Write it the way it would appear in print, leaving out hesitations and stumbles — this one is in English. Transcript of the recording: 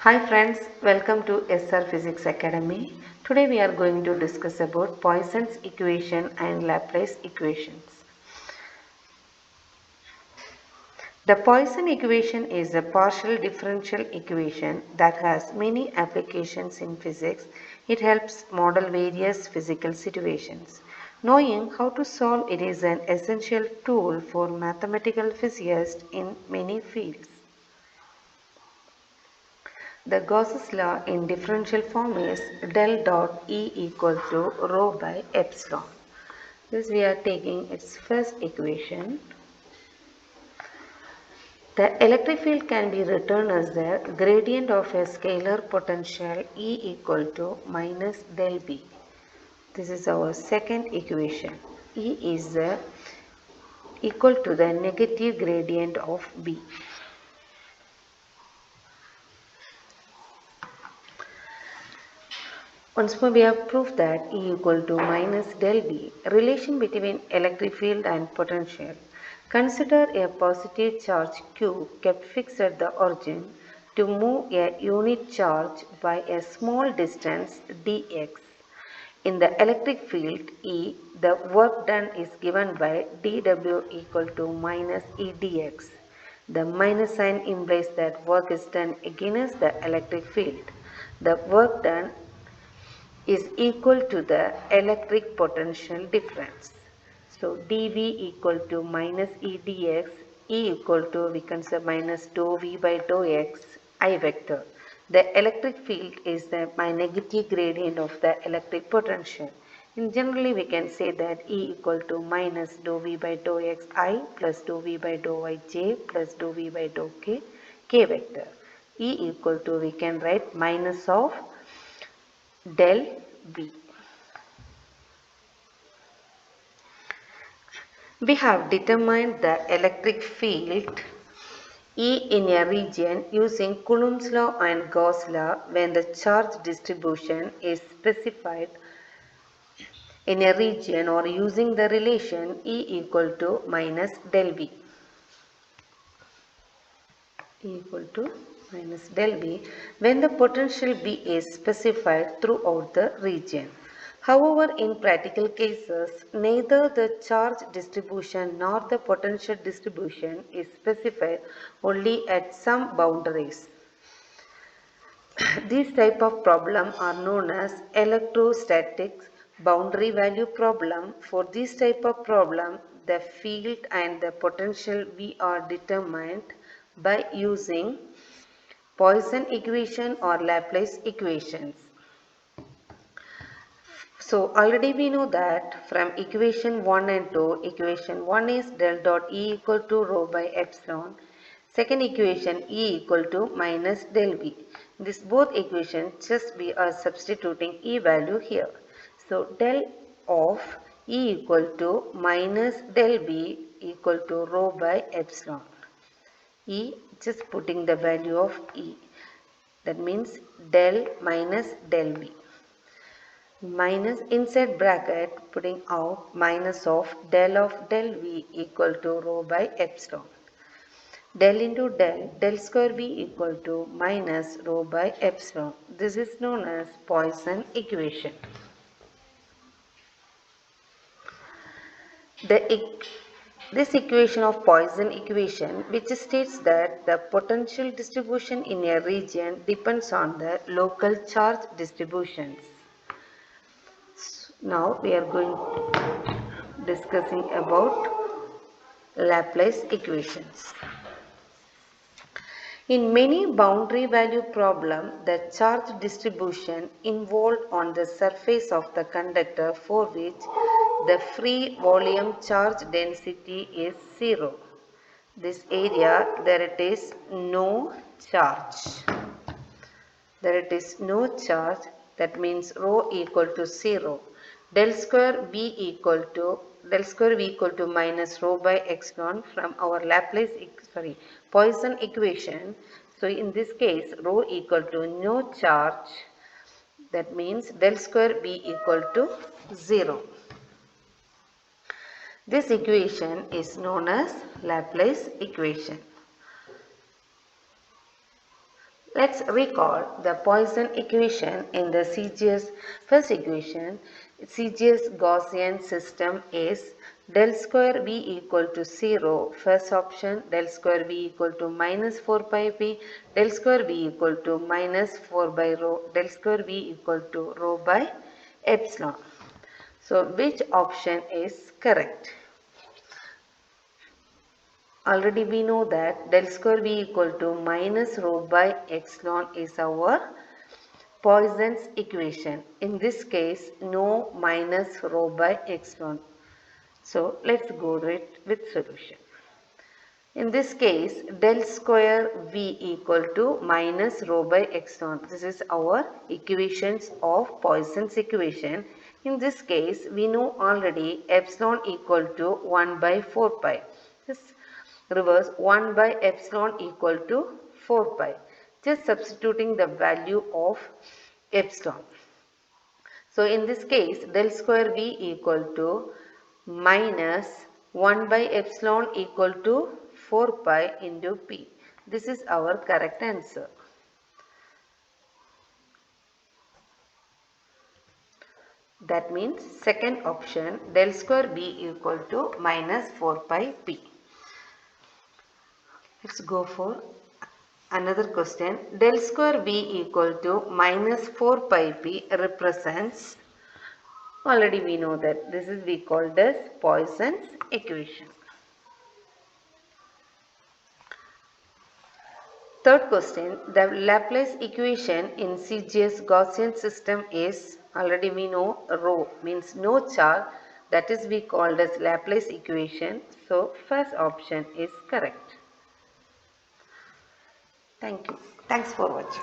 Hi friends, welcome to SR Physics Academy. Today we are going to discuss about Poisson's equation and Laplace equations. The Poisson equation is a partial differential equation that has many applications in physics. It helps model various physical situations. Knowing how to solve it is an essential tool for mathematical physicists in many fields. The Gauss's law in differential form is del dot E equal to rho by epsilon. This we are taking its first equation. The electric field can be written as the gradient of a scalar potential E equal to minus del B. This is our second equation. E is equal to the negative gradient of B. Once more we have proved that E equal to minus del B, relation between electric field and potential. Consider a positive charge Q kept fixed at the origin to move a unit charge by a small distance dx. In the electric field E, the work done is given by dW equal to minus E dx. The minus sign implies that work is done against the electric field. The work done is equal to the electric potential difference. So dV equal to minus E dx, E equal to we can say minus dou V by dou x, I vector. The electric field is the my negative gradient of the electric potential. In generally we can say that E equal to minus dou V by dou x I plus dou V by dou y j plus dou V by dou k, k vector. E equal to we can write minus of del B. We have determined the electric field E in a region using Coulomb's law and Gauss law when the charge distribution is specified in a region or using the relation E equal to minus del B. E equal to minus del B when the potential B is specified throughout the region. However, in practical cases, neither the charge distribution nor the potential distribution is specified, only at some boundaries. These type of problem are known as electrostatic boundary value problem. For this type of problem, the field and the potential V are determined by using Poisson equation or Laplace equations. So already we know that from equation 1 and 2, equation 1 is del dot E equal to rho by epsilon. Second equation E equal to minus del V. This both equations just we are substituting E value here. So del of E equal to minus del V equal to rho by epsilon. E just putting the value of E. That means del minus del V. Minus inside bracket putting out minus of del V equal to rho by epsilon. Del into del square V equal to minus rho by epsilon. This is known as Poisson equation. This equation of Poisson equation which states that the potential distribution in a region depends on the local charge distributions. Now we are going discussing about Laplace equations. In many boundary value problems, the charge distribution involved on the surface of the conductor for which the free volume charge density is 0. This area there it is no charge. There it is no charge, that means rho equal to 0. Del square V equal to minus rho by epsilon from our Poisson equation. So in this case rho equal to no charge, that means del square V equal to 0. This equation is known as Laplace equation. Let's recall the Poisson equation in the CGS. First equation, CGS Gaussian system is del square V equal to 0. First option, del square V equal to minus 4 pi P, del square V equal to minus 4 by rho, del square V equal to rho by epsilon. So which option is correct? Already we know that del square V equal to minus rho by epsilon is our Poisson's equation. In this case, no minus rho by epsilon. So let's go with solution. In this case, del square V equal to minus rho by epsilon. This is our equations of Poisson's equation. In this case, we know already epsilon equal to 1 by 4 pi. This reverse 1 by epsilon equal to 4 pi. Just substituting the value of epsilon. So in this case, del square V equal to minus 1 by epsilon equal to 4 pi into P. This is our correct answer. That means second option, del square V equal to minus 4 pi P. Let's go for another question. Del square V equal to minus 4 pi P represents, already we know that this is we called as Poisson's equation. Third question, the Laplace equation in CGS Gaussian system is, already we know rho means no charge, that is we called as Laplace equation. So first option is correct. Thank you. Thanks for watching.